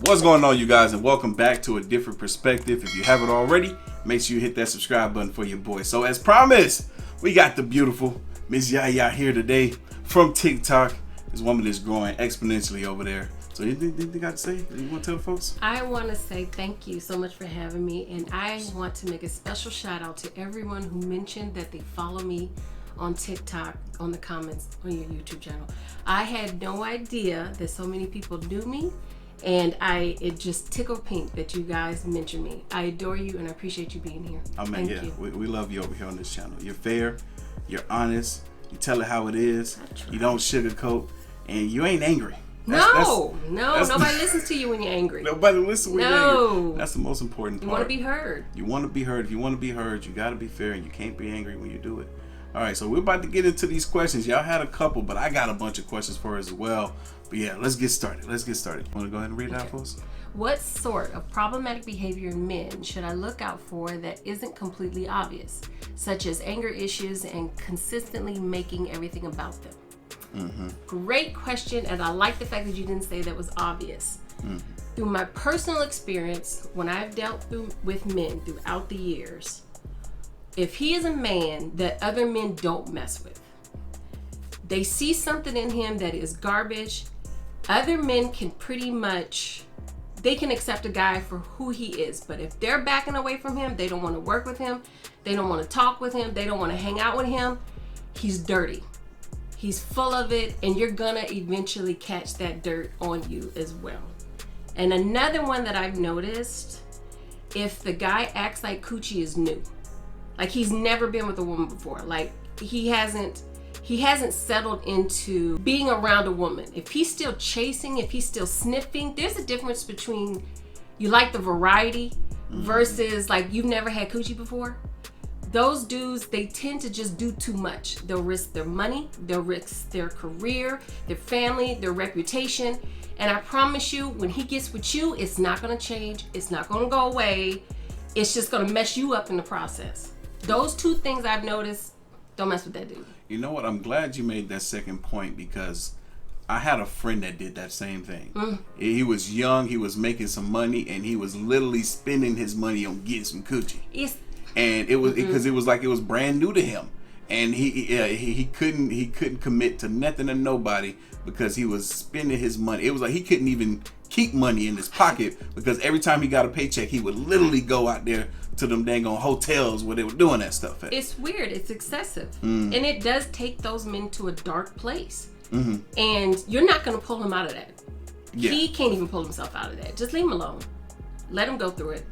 What's going on, you guys, and welcome back to A Different Perspective. If you haven't already, make sure you hit that subscribe button for your boy. So as promised, we got the beautiful Miss Yaya here today from TikTok. This woman is growing exponentially over there. So anything you got to say? You want to tell the folks? I want to say thank you so much for having me, and I want to make a special shout out to everyone who mentioned that they follow me on TikTok, on the comments on your YouTube channel. I had no idea that so many people knew me, and it just tickled pink that you guys mentioned me. I adore you, and I appreciate you being here. I mean, thank you. We love you over here on this channel. You're fair, you're honest, you tell it how it is, you don't sugarcoat, and you ain't angry. Nobody listens to you when you're angry. Nobody listens when you're angry. That's the most important part. You want to be heard. You want to be heard. If you want to be heard, you got to be fair, and you can't be angry when you do it. All right, so we're about to get into these questions. Y'all had a couple, but I got a bunch of questions for us as well. But yeah, let's get started. Want to go ahead and read it out for us? What sort of problematic behavior in men should I look out for that isn't completely obvious, such as anger issues and consistently making everything about them? Mm-hmm. Great question, and I like the fact that you didn't say that was obvious. Mm-hmm. Through my personal experience, when I've dealt with men throughout the years, if he is a man that other men don't mess with, they see something in him that is garbage, other men can pretty much, they can accept a guy for who he is. But if they're backing away from him, they don't want to work with him, they don't want to talk with him, they don't want to hang out with him, he's dirty. He's full of it, and you're gonna eventually catch that dirt on you as well. And another one that I've noticed, if the guy acts like coochie is new, like he's never been with a woman before, like he hasn't settled into being around a woman. If he's still chasing, if he's still sniffing, there's a difference between you like the variety versus like you've never had coochie before. Those dudes, they tend to just do too much. They'll risk their money, they'll risk their career, their family, their reputation. And I promise you, when he gets with you, it's not gonna change. It's not gonna go away. It's just gonna mess you up in the process. Those two things I've noticed, don't mess with that dude. You know what? I'm glad you made that second point, because I had a friend that did that same thing. He was young, he was making some money, and he was literally spending his money on getting some coochie. And it was because it was like it was brand new to him, and he couldn't commit to nothing or nobody because he was spending his money. It was like he couldn't even keep money in his pocket because every time he got a paycheck, he would literally go out there to them dang on hotels where they were doing that stuff at. It's weird. It's excessive, and it does take those men to a dark place. And you're not going to pull him out of that. Yeah. He can't even pull himself out of that. Just leave him alone. Let him go through it.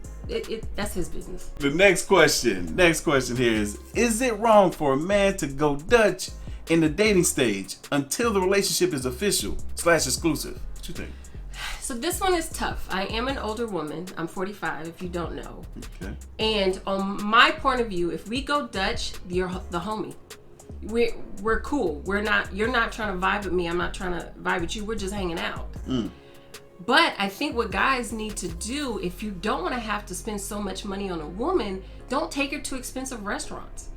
That's his business. The next question here is it wrong for a man to go Dutch in the dating stage until the relationship is official / exclusive? What you think? So this one is tough. I am an older woman. I'm 45, if you don't know. Okay. And on my point of view, if we go Dutch, you're the homie. We're cool. You're not trying to vibe with me. I'm not trying to vibe with you. We're just hanging out. But I think what guys need to do, if you don't want to have to spend so much money on a woman, don't take her to expensive restaurants.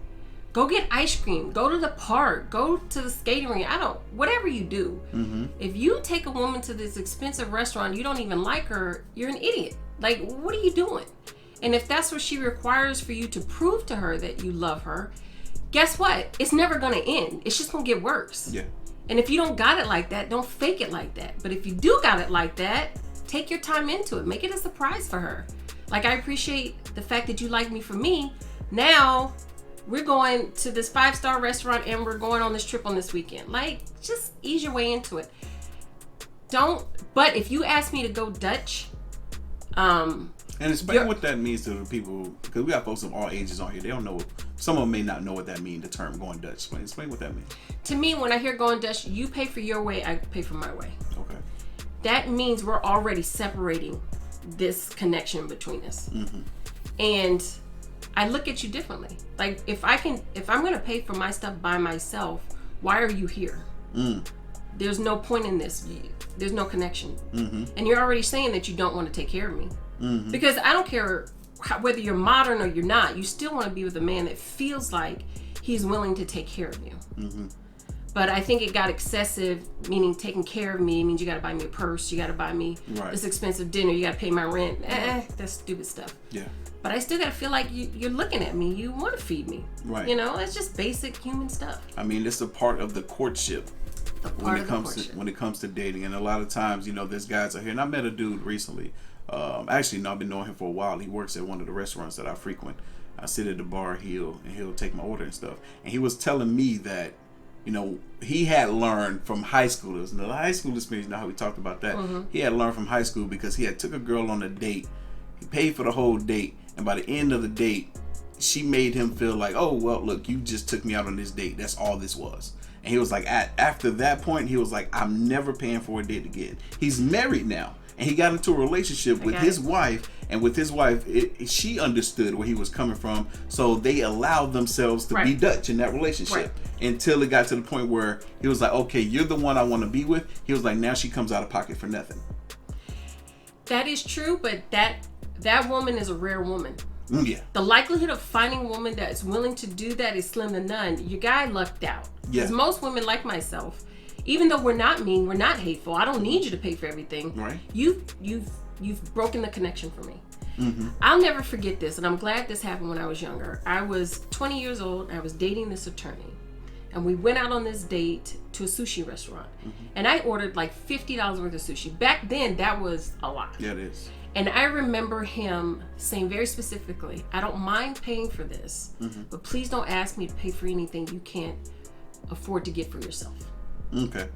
Go get ice cream. Go to the park. Go to the skating rink. Whatever you do. If you take a woman to this expensive restaurant, you don't even like her, you're an idiot. Like, what are you doing? And if that's what she requires for you to prove to her that you love her, guess what? It's never going to end. It's just going to get worse. Yeah. And if you don't got it like that, don't fake it like that. But if you do got it like that, take your time into it. Make it a surprise for her. Like, I appreciate the fact that you like me for me. Now, we're going to this 5-star restaurant and we're going on this trip on this weekend. Like, just ease your way into it. But if you ask me to go Dutch, and explain what that means to the people, because we got folks of all ages on here. They don't know. Some of them may not know what that means, the term going Dutch. Explain what that means. To me, when I hear going Dutch, you pay for your way, I pay for my way. Okay. That means we're already separating this connection between us. And I look at you differently. Like, if I'm going to pay for my stuff by myself, why are you here? There's no point in this. There's no connection. And you're already saying that you don't want to take care of me. Because I don't care whether you're modern or you're not, you still want to be with a man that feels like he's willing to take care of you. But I think it got excessive, meaning taking care of me means you got to buy me a purse, you got to buy me this expensive dinner, you got to pay my rent. That's stupid stuff. Yeah. But I still got to feel like you're looking at me, you want to feed me. Right. You know, it's just basic human stuff. I mean, it's a part of the courtship. When it comes to dating. And a lot of times, you know, there's guys out here, and I met a dude recently. Actually, no, I've been knowing him for a while. He works at one of the restaurants that I frequent. I sit at the bar, he'll take my order and stuff. And he was telling me that, you know, he had learned from high schoolers. Now, the high school experience, you know how we talked about that. He had learned from high school because he had took a girl on a date. He paid for the whole date. And by the end of the date, she made him feel like, oh, well, look, you just took me out on this date. That's all this was. And he was like, after that point, he was like, I'm never paying for a date again. He's married now. And he got into a relationship with his wife. And with his wife, she understood where he was coming from. So they allowed themselves to be Dutch in that relationship. Until it got to the point where he was like, okay, you're the one I want to be with. He was like, now she comes out of pocket for nothing. That is true, but that woman is a rare woman. Yeah. The likelihood of finding a woman that's willing to do that is slim to none. Your guy lucked out. Because most women like myself, even though we're not mean, we're not hateful, I don't need you to pay for everything. Right. You've broken the connection for me. I'll never forget this, and I'm glad this happened when I was younger. I was 20 years old, I was dating this attorney. And we went out on this date to a sushi restaurant. And I ordered like $50 worth of sushi. Back then, that was a lot. Yeah, it is. And I remember him saying very specifically, I don't mind paying for this, but please don't ask me to pay for anything you can't afford to get for yourself. Okay.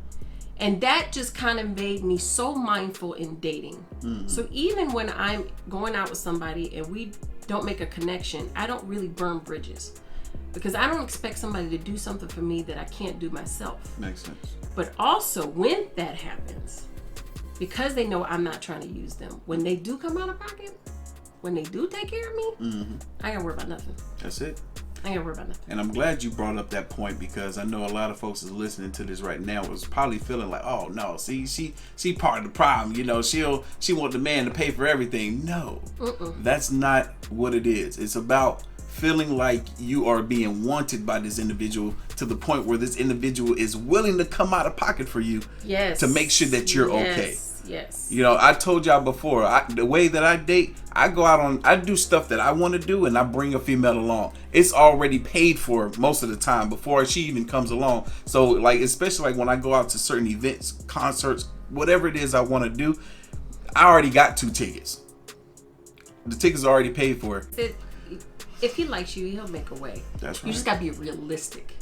And that just kind of made me so mindful in dating. So even when I'm going out with somebody and we don't make a connection, I don't really burn bridges. Because I don't expect somebody to do something for me that I can't do myself. Makes sense. But also, when that happens, because they know I'm not trying to use them, when they do come out of pocket, when they do take care of me, I ain't gotta worry about nothing. That's it. I ain't gotta worry about nothing. And I'm glad you brought up that point, because I know a lot of folks is listening to this right now was probably feeling like, oh no, see, she part of the problem. You know, she want the man to pay for everything. No, that's not what it is. It's about feeling like you are being wanted by this individual to the point where this individual is willing to come out of pocket for you to make sure that you're okay. Yes. You know, I told y'all before, the way that I date, I do stuff that I want to do, and I bring a female along. It's already paid for most of the time before she even comes along. So like, especially like when I go out to certain events, concerts, whatever it is I want to do, I already got 2 tickets. The tickets are already paid for. If he likes you, he'll make a way. That's right. You just gotta be realistic.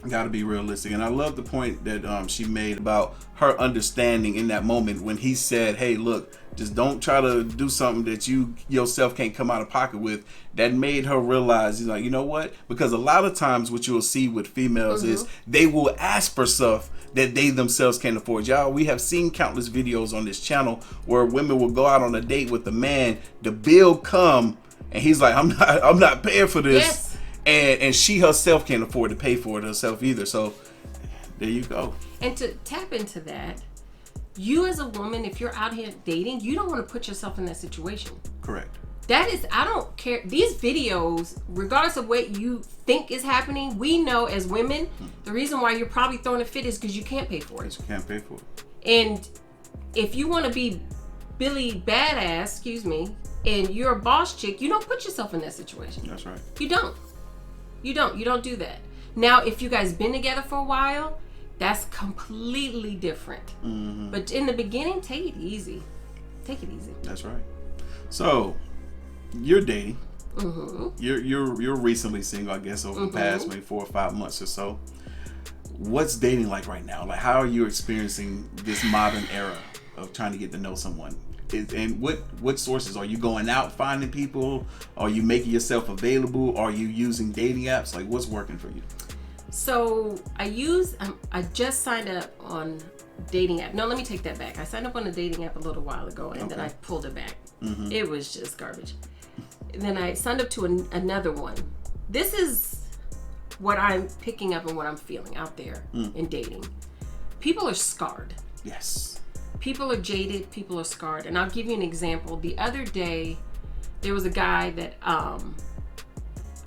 Got to be realistic. And I love the point that she made about her understanding in that moment when he said, hey, look, just don't try to do something that you yourself can't come out of pocket with. That made her realize, he's like, you know what? Because a lot of times what you'll see with females is they will ask for stuff that they themselves can't afford. Y'all, we have seen countless videos on this channel where women will go out on a date with a man, the bill come, and he's like, I'm not paying for this. Yes. And she herself can't afford to pay for it herself either. So there you go. And to tap into that, you as a woman, if you're out here dating, you don't want to put yourself in that situation. Correct. That is, I don't care. These videos, regardless of what you think is happening, we know as women, the reason why you're probably throwing a fit is because you can't pay for it. You can't pay for it. And if you want to be Billy Badass, and you're a boss chick, you don't put yourself in that situation. That's right. You don't. You don't do that. Now, if you guys been together for a while, that's completely different. But in the beginning, take it easy. Take it easy. That's right. So, you're dating. You're recently single, I guess, over the past maybe 4 or 5 months or so. What's dating like right now? Like, how are you experiencing this modern era of trying to get to know someone? And what sources are you going out finding people? Are you making yourself available? Are you using dating apps? Like, what's working for you? So I just signed up on dating app. No, let me take that back. I signed up on a dating app a little while ago, and then I pulled it back. It was just garbage. And then I signed up to another one. This is what I'm picking up and what I'm feeling out there in dating. People are scarred. Yes. People are jaded, people are scarred. And I'll give you an example. The other day, there was a guy that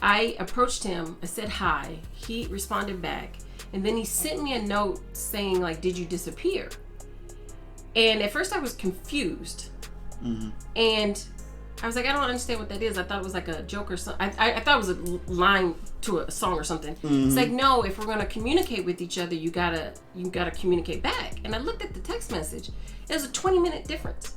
I approached him. I said hi. He responded back. And then he sent me a note saying, like, did you disappear? And at first I was confused. Mm-hmm. And I was like, I don't understand what that is. I thought it was like a joke or something. I thought it was a line to a song or something. Mm-hmm. It's like, no, if we're going to communicate with each other, you gotta communicate back. And I looked at the text message. It was a 20-minute difference.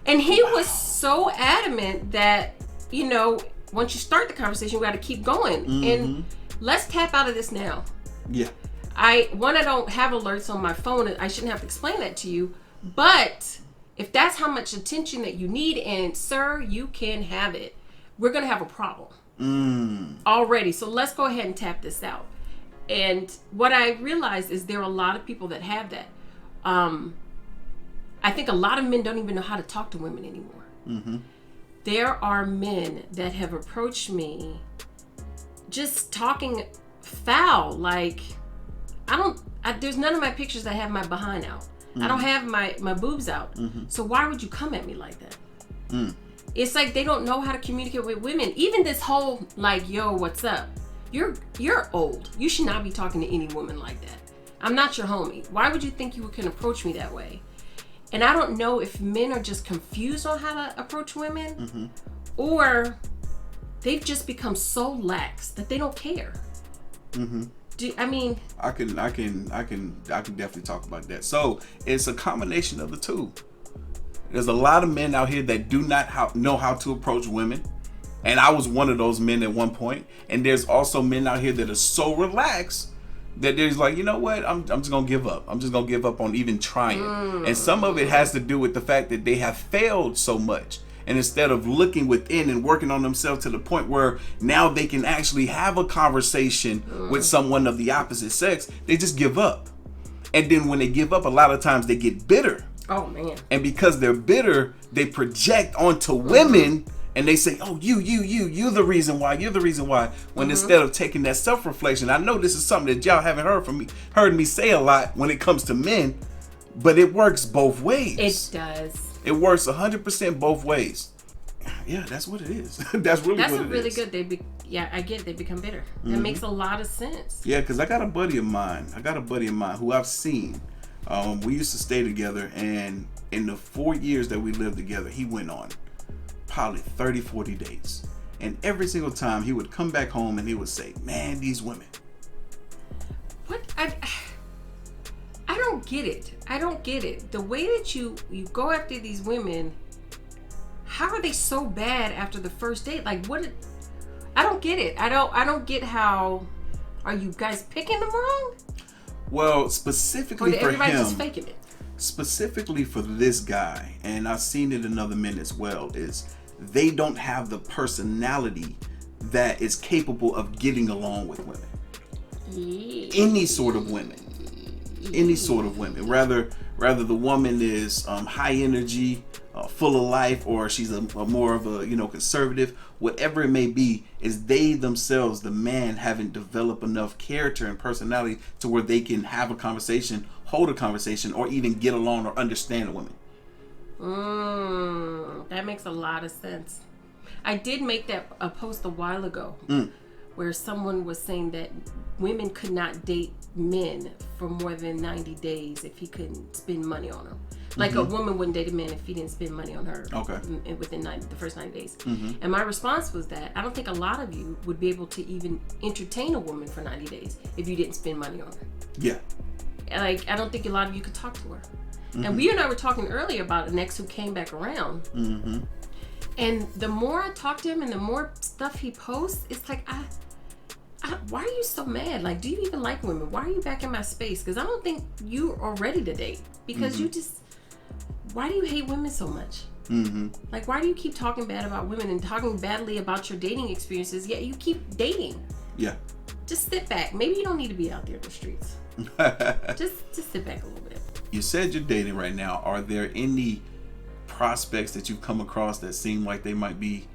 And he was so adamant that, you know, once you start the conversation, you got to keep going. Mm-hmm. And let's tap out of this now. Yeah. I don't have alerts on my phone. I shouldn't have to explain that to you. But if that's how much attention that you need, and sir, you can have it, we're going to have a problem already. So let's go ahead and tap this out. And what I realized is there are a lot of people that have that. I think a lot of men don't even know how to talk to women anymore. Mm-hmm. There are men that have approached me just talking foul. Like, there's none of my pictures that have my behind out. Mm-hmm. I don't have my boobs out. Mm-hmm. So why would you come at me like that? Mm. It's like they don't know how to communicate with women. Even this whole, like, yo, what's up? You're old. You should not be talking to any woman like that. I'm not your homie. Why would you think you can approach me that way? And I don't know if men are just confused on how to approach women, mm-hmm. or they've just become so lax that they don't care. Mm-hmm. I can definitely talk about that. So it's a combination of the two. There's a lot of men out here that do not know how to approach women. And I was one of those men at one point. And there's also men out here that are so relaxed that there's like, you know what, I'm just going to give up. I'm just going to give up on even trying. And some of it has to do with the fact that they have failed so much. And instead of looking within and working on themselves to the point where now they can actually have a conversation with someone of the opposite sex, they just give up. And then when they give up, a lot of times they get bitter. Oh, man. And because they're bitter, they project onto women and they say, oh, you're the reason why. You're the reason why. When instead of taking that self-reflection, I know this is something that y'all haven't heard me say a lot when it comes to men, but it works both ways. It does. It works 100% both ways. Yeah, that's what it is. That's what it is. That's really good. I get it. They become bitter. That makes a lot of sense. Yeah, because I got a buddy of mine who I've seen. We used to stay together, and in the 4 years that we lived together, he went on probably 30, 40 dates. And every single time he would come back home and he would say, man, these women. What? I don't get it. I don't get it. The way that you go after these women, how are they so bad after the first date? Like, what? I don't get it. I don't get how. Are you guys picking them wrong? Well, specifically for him. Everybody's just faking it. Specifically for this guy, and I've seen it in other men as well, is they don't have the personality that is capable of getting along with women. Any sort of women. Rather the woman is high energy, full of life, or she's a more of a conservative. Whatever it may be, is they themselves, the man, haven't developed enough character and personality to where they can have a conversation, hold a conversation, or even get along or understand a woman. That makes a lot of sense. I did make a post a while ago where someone was saying that women could not date men for more than 90 days if he couldn't spend money on them. Like a woman wouldn't date a man if he didn't spend money on her within the first 90 days. And my response was that I don't think a lot of you would be able to even entertain a woman for 90 days if you didn't spend money on her. Yeah. Like, I don't think a lot of you could talk to her. And you and I were talking earlier about an ex who came back around. And the more I talk to him and the more stuff he posts, it's like, why are you so mad? Like, do you even like women? Why are you back in my space? Because I don't think you are ready to date. Because why do you hate women so much? Like, why do you keep talking bad about women and talking badly about your dating experiences, yet you keep dating? Yeah. Just sit back. Maybe you don't need to be out there in the streets. just sit back a little bit. You said you're dating right now. Are there any prospects that you've come across that seem like they might be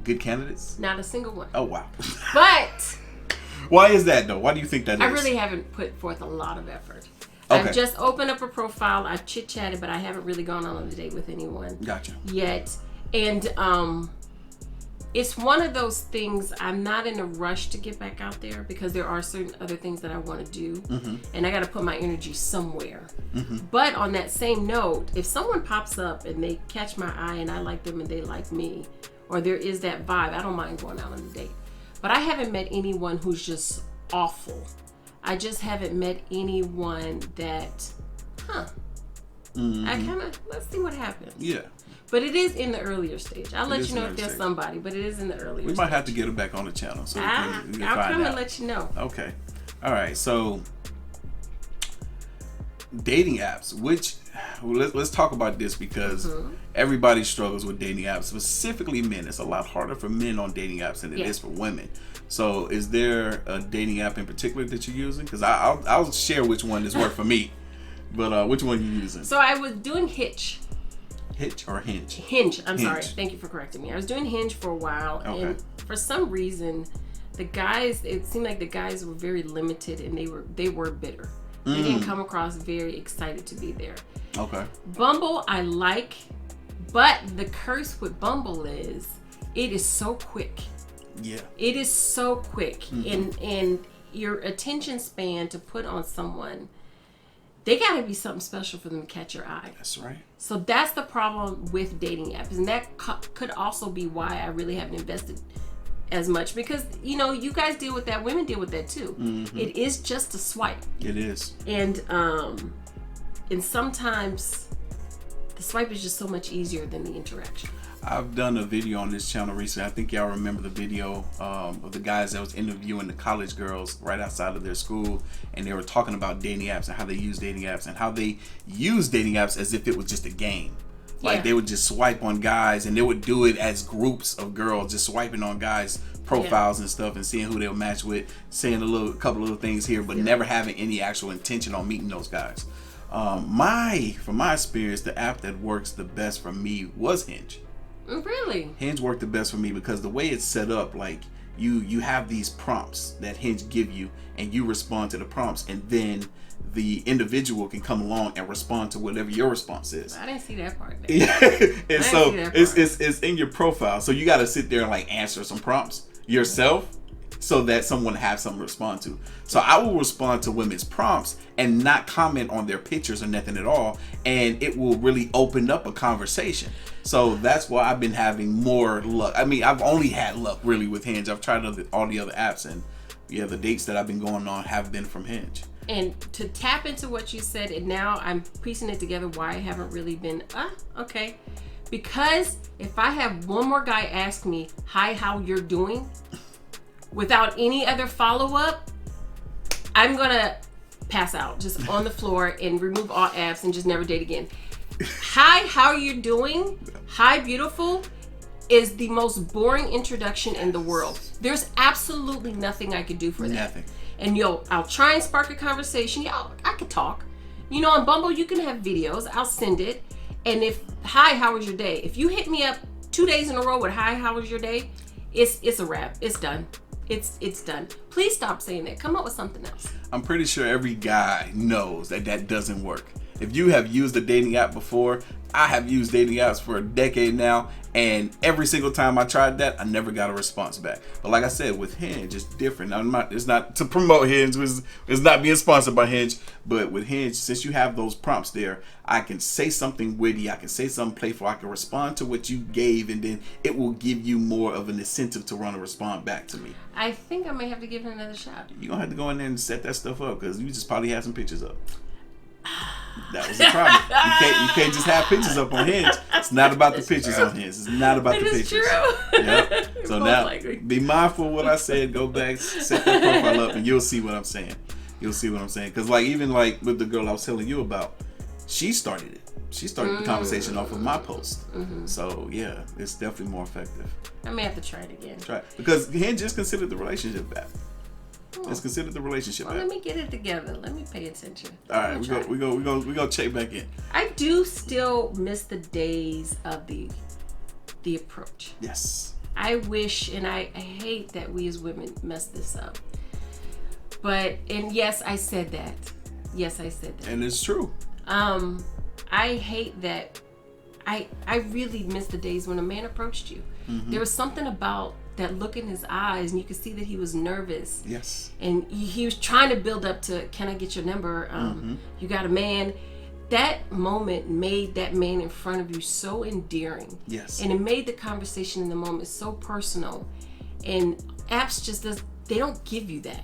good candidates? Not a single one. Oh, wow. But why is that, though? Why do you think that is? I really haven't put forth a lot of effort. Okay. I've just opened up a profile. I've chit-chatted, but I haven't really gone on a date with anyone. Gotcha. Yet. And It's one of those things. I'm not in a rush to get back out there because there are certain other things that I want to do, and I got to put my energy somewhere. But on that same note, if someone pops up and they catch my eye and I like them and they like me, or there is that vibe, I don't mind going out on a date. But I haven't met anyone who's just awful. I just haven't met anyone that, I kind of, let's see what happens. Yeah. But it is in the earlier stage. I'll let you know if there's somebody, but it is in the earlier stage. We might have to get her back on the channel so we can I'll find come out. and let you know. Okay. All right. So, dating apps, let's talk about this because everybody struggles with dating apps, specifically men. It's a lot harder for men on dating apps than it is for women. So, is there a dating app in particular that you're using? Because I'll share which one has worked for me. But which one are you using? So, I was doing Hitch. Hitch or Hinge? Hinge. Sorry. Thank you for correcting me. I was doing Hinge for a while, and for some reason, it seemed like the guys were very limited, and they were bitter. They didn't come across very excited to be there. Okay. Bumble, I like, but the curse with Bumble is it is so quick. Yeah. It is so quick, and your attention span to put on someone, they gotta be something special for them to catch your eye. That's right. So that's the problem with dating apps, and that could also be why I really haven't invested as much, because you guys deal with that, women deal with that too. It is just a swipe. It is. And sometimes the swipe is just so much easier than the interaction. I've done a video on this channel recently. I think y'all remember the video of the guys that was interviewing the college girls right outside of their school, and they were talking about dating apps and how they use dating apps and how they use dating apps as if it was just a game. Like they would just swipe on guys, and they would do it as groups of girls, just swiping on guys' profiles and stuff, and seeing who they'll match with, saying a couple little things here, but never having any actual intention on meeting those guys. From my experience, the app that works the best for me was Hinge. Really? Hinge worked the best for me because the way it's set up, like you have these prompts that Hinge give you, and you respond to the prompts, and then the individual can come along and respond to whatever your response is. I didn't see that part. And so it's in your profile, so you got to sit there and like answer some prompts yourself so that someone has something to respond to. So I will respond to women's prompts and not comment on their pictures or nothing at all, and it will really open up a conversation. So that's why I've been having more luck. I mean, I've only had luck really with Hinge. I've tried all the other apps, and the dates that I've been going on have been from Hinge. And to tap into what you said, and now I'm piecing it together why I haven't really been, okay. Because if I have one more guy ask me, hi, how you're doing, without any other follow-up, I'm gonna pass out just on the floor and remove all apps and just never date again. Hi, how are you doing? Hi, beautiful is the most boring introduction in the world. There's absolutely nothing I could do for that. Nothing. And I'll try and spark a conversation. I could talk. On Bumble, you can have videos. I'll send it. And hi, how was your day? If you hit me up 2 days in a row with hi, how was your day? It's a wrap. It's done. It's done. Please stop saying that. Come up with something else. I'm pretty sure every guy knows that doesn't work. If you have used a dating app before, I have used dating apps for a decade now, and every single time I tried that, I never got a response back. But like I said, with Hinge, it's different. It's not to promote Hinge, it's not being sponsored by Hinge, but with Hinge, since you have those prompts there, I can say something witty, I can say something playful, I can respond to what you gave, and then it will give you more of an incentive to want to respond back to me. I think I may have to give it another shot. You're going to have to go in there and set that stuff up, because you just probably had some pictures up. That was the problem. You can't just have pictures up on Hinge. It's not about the pictures on Hinge. It's not about the pictures. True. Yep. So now, be mindful of what I said. Go back, set that profile up, and you'll see what I'm saying. Because even with the girl I was telling you about, she started it. She started the conversation off of my post. So yeah, it's definitely more effective. I may have to try it again. Try it. Because Hinge is considered the relationship app. It's considered the relationship app. Let me get it together. Let me pay attention. All right, we go check back in. I do still miss the days of the approach. Yes. I wish, and I hate that we as women mess this up. And yes, I said that. And it's true. I hate that I really miss the days when a man approached you. There was something about that look in his eyes, and you could see that he was nervous. Yes. And he was trying to build up to, can I get your number? You got a man. That moment made that man in front of you so endearing. Yes. And it made the conversation in the moment so personal. And apps they don't give you that.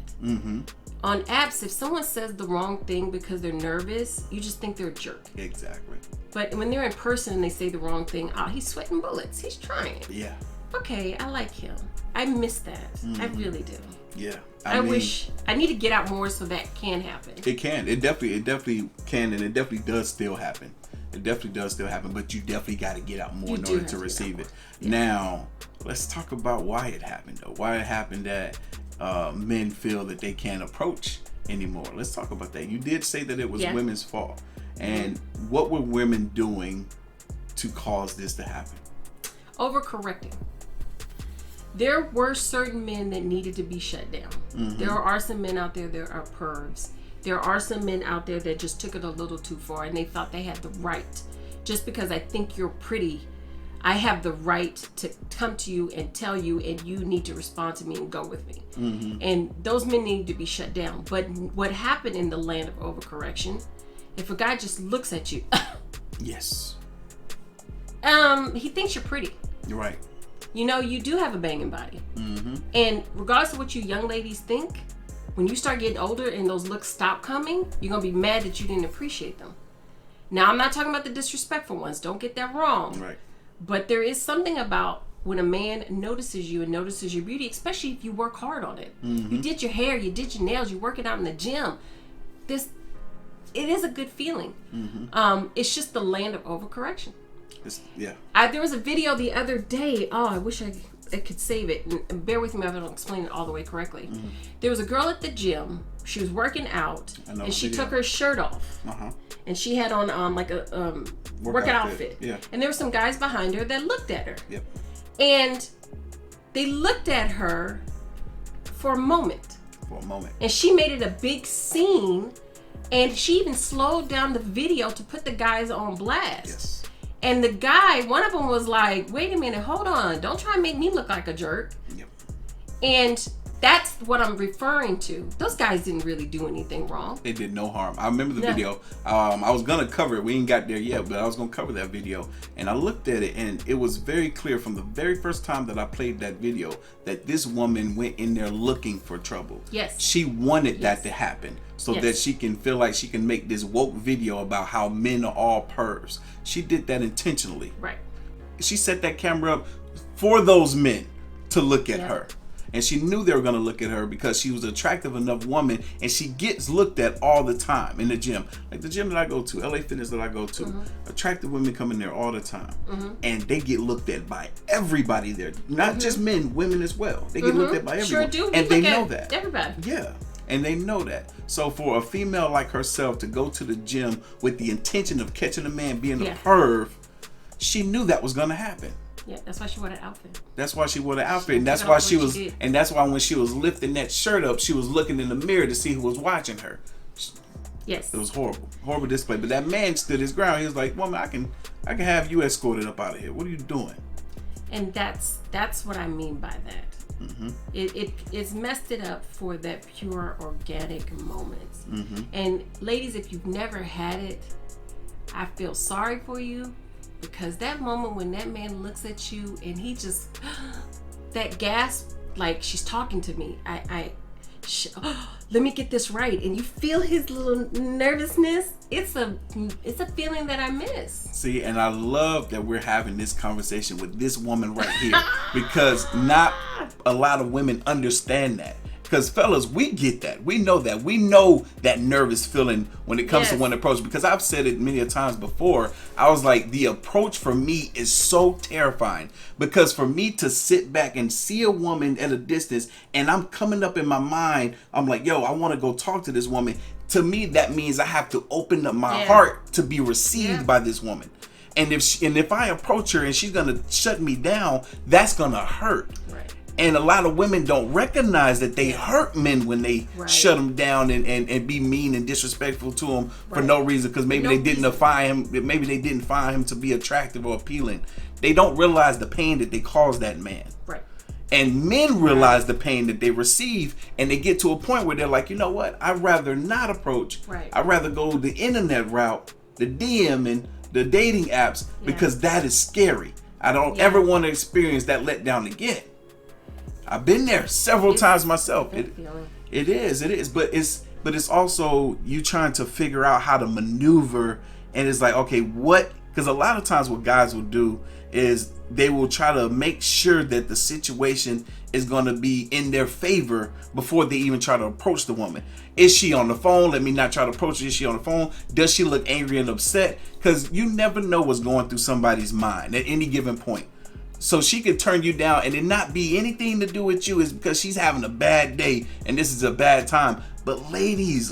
On apps, if someone says the wrong thing because they're nervous, you just think they're a jerk. Exactly. But when they're in person and they say the wrong thing, he's sweating bullets. He's trying. Yeah. Okay, I like him. I miss that. I really do. Yeah. I wish I need to get out more so that can happen. It can. It definitely can, and it definitely does still happen. It definitely does still happen, but you definitely got to get out more in order to receive it. Yeah. Now, let's talk about why it happened, though. Why it happened that men feel that they can't approach anymore. Let's talk about that. You did say that it was women's fault. And what were women doing to cause this to happen? Overcorrecting. There were certain men that needed to be shut down. There are some men out there that are pervs. There are some men out there that just took it a little too far and they thought they had the right. Just because I think you're pretty, I have the right to come to you and tell you, and you need to respond to me and go with me. And those men need to be shut down. But what happened in the land of overcorrection, if a guy just looks at you, yes, he thinks you're pretty. You're right. You know, you do have a banging body. And regardless of what you young ladies think, when you start getting older and those looks stop coming, you're going to be mad that you didn't appreciate them. Now, I'm not talking about the disrespectful ones. Don't get that wrong. Right. But there is something about when a man notices you and notices your beauty, especially if you work hard on it. You did your hair, you did your nails, you're working out in the gym. It is a good feeling. It's just the land of overcorrection. There was a video the other day. I wish I could save it. And bear with me if I don't explain it all the way correctly. There was a girl at the gym. She was working out, and she took her shirt off. And she had on like a workout outfit. Yeah. And there were some guys behind her that looked at her. Yep. And they looked at her for a moment. And she made it a big scene. And she even slowed down the video to put the guys on blast. Yes. And the guy, one of them was like, wait a minute, hold on. Don't try and make me look like a jerk. Yep. And that's what I'm referring to. Those guys didn't really do anything wrong. They did no harm. I remember the video. I was going to cover it. We ain't got there yet, but I was going to cover that video. And I looked at it, and it was very clear from the very first time that I played that video that this woman went in there looking for trouble. Yes. She wanted that to happen so that she can feel like she can make this woke video about how men are all pervs. She did that intentionally. Right. She set that camera up for those men to look at her. And she knew they were going to look at her because she was an attractive enough woman, and she gets looked at all the time in the gym. Like the gym that I go to, LA Fitness that I go to, attractive women come in there all the time. And they get looked at by everybody there. Not just men, women as well. They get looked at by everyone. Sure do. And they know that. Everybody. Yeah. And they know that. So for a female like herself to go to the gym with the intention of catching a man being a perv, she knew that was going to happen. Yeah, that's why she wore that outfit. That's why she wore the outfit, and that's why she was, and that's why when she was lifting that shirt up, she was looking in the mirror to see who was watching her. Yes, it was horrible display. But that man stood his ground. He was like, "Woman, I can have you escorted up out of here. What are you doing?" And that's what I mean by that. It's messed it up for that pure organic moments. And ladies, if you've never had it, I feel sorry for you. Because that moment when that man looks at you and he just, that gasp, like she's talking to me. Let me get this right. And you feel his little nervousness. It's a feeling that I miss. See, and I love that we're having this conversation with this woman right here. Because not a lot of women understand that. Because fellas, we get that. We know that. We know that nervous feeling when it comes to one approach. Because I've said it many a times before. I was like, the approach for me is so terrifying. Because for me to sit back and see a woman at a distance and I'm coming up in my mind, I'm like, yo, I want to go talk to this woman. To me, that means I have to open up my heart to be received by this woman. And if I approach her and she's gonna shut me down, that's gonna hurt. Right. And a lot of women don't recognize that they hurt men when they shut them down and be mean and disrespectful to them for no reason, because maybe they didn't find him. Maybe they didn't find him to be attractive or appealing. They don't realize the pain that they cause that man. Right. And men realize the pain that they receive, and they get to a point where they're like, you know what? I'd rather not approach. Right. I'd rather go the internet route, the DM and the dating apps, because that is scary. I don't ever want to experience that letdown again. I've been there several times myself. It is, but it's also you trying to figure out how to maneuver, and it's like, okay, what? Because a lot of times what guys will do is they will try to make sure that the situation is going to be in their favor before they even try to approach the woman. Is she on the phone? Let me not try to approach her. Is she on the phone? Does she look angry and upset? Because you never know what's going through somebody's mind at any given point. So she could turn you down and it not be anything to do with you. Is because she's having a bad day and this is a bad time. But ladies,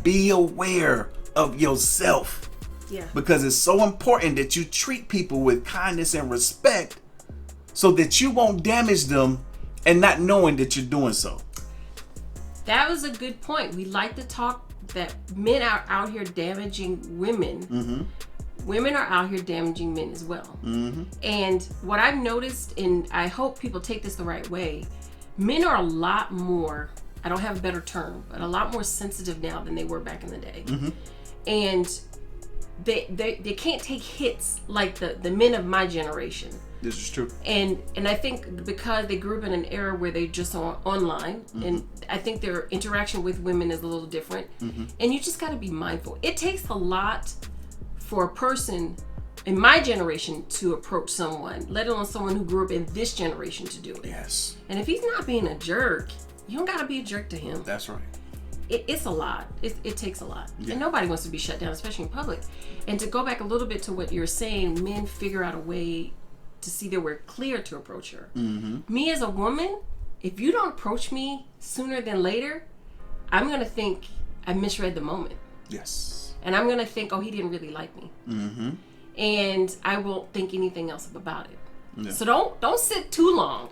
be aware of yourself. Yeah. Because it's so important that you treat people with kindness and respect so that you won't damage them and not knowing that you're doing so. That was a good point. We like to talk that men are out here damaging women. Mm-hmm. Women are out here damaging men as well. Mm-hmm. And what I've noticed, and I hope people take this the right way, men are a lot more, I don't have a better term, but a lot more sensitive now than they were back in the day. Mm-hmm. And they can't take hits like the men of my generation. This is true. And I think because they grew up in an era where they just are online, mm-hmm. and I think their interaction with women is a little different. Mm-hmm. And you just got to be mindful. It takes a lot for a person in my generation to approach someone, let alone someone who grew up in this generation to do it. Yes. And if he's not being a jerk, you don't got to be a jerk to him. That's right. It's a lot. It takes a lot. Yeah. And nobody wants to be shut down, especially in public. And to go back a little bit to what you're saying, men figure out a way to see that we're clear to approach her. Mm-hmm. Me as a woman, if you don't approach me sooner than later, I'm going to think I misread the moment. Yes. And I'm going to think, oh, he didn't really like me. Mm-hmm. And I won't think anything else about it. Yeah. So don't sit too long.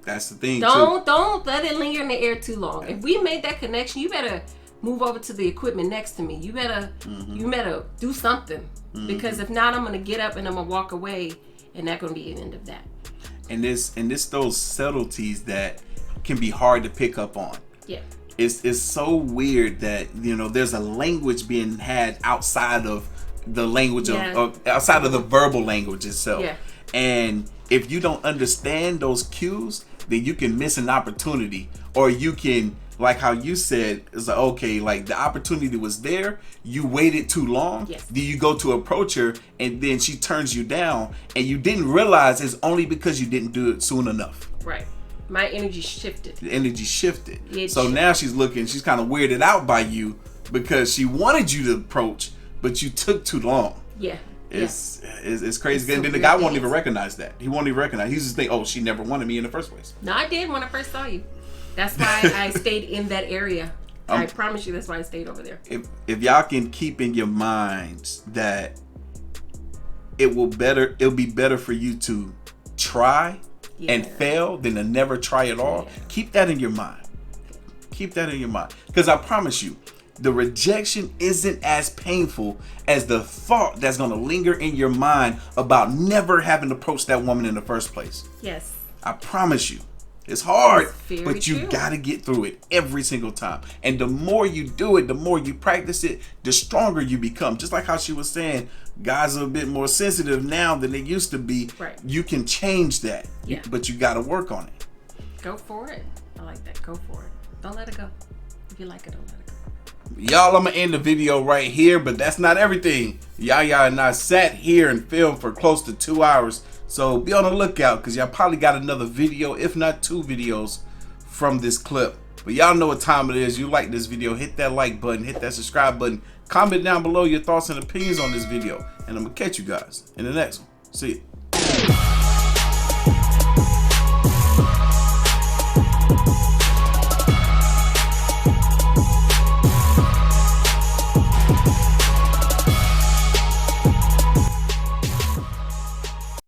That's the thing. Don't let it linger in the air too long. If we made that connection, you better move over to the equipment next to me. You better do something. Mm-hmm. Because if not, I'm gonna get up and I'm gonna walk away, and that's gonna be the end of that. And this those subtleties that can be hard to pick up on. Yeah. It's so weird that there's a language being had outside of the language of outside of the verbal language itself. Yeah. And if you don't understand those cues, then you can miss an opportunity, or you can, like how you said, it's like, okay, like the opportunity was there, you waited too long, then you go to approach her, and then she turns you down, and you didn't realize it's only because you didn't do it soon enough. Right. My energy shifted. The energy shifted. Now she's kind of weirded out by you because she wanted you to approach, but you took too long. Yeah. It's crazy. And then the guy won't even recognize that. He won't even recognize. He's just think, oh, she never wanted me in the first place. No, I did when I first saw you. That's why I stayed in that area. I promise you, that's why I stayed over there. If y'all can keep in your minds that it'll be better for you to try and fail than to never try at all. Yeah. Keep that in your mind. Keep that in your mind. Because I promise you, the rejection isn't as painful as the thought that's going to linger in your mind about never having approached that woman in the first place. Yes. I promise you. It's hard, but you got to get through it every single time. And the more you do it, the more you practice it, the stronger you become. Just like how she was saying, guys are a bit more sensitive now than they used to be. Right. You can change that, but you got to work on it. Go for it. I like that. Go for it. Don't let it go. If you like it, don't let it go. Y'all, I'm gonna end the video right here, but that's not everything. Y'all and I sat here and filmed for close to 2 hours, so be on the lookout because y'all probably got another video, if not 2 videos from this clip. But y'all know what time it is. You like this video, hit that like button, hit that subscribe button, comment down below your thoughts and opinions on this video, and I'm gonna catch you guys in the next one. See ya.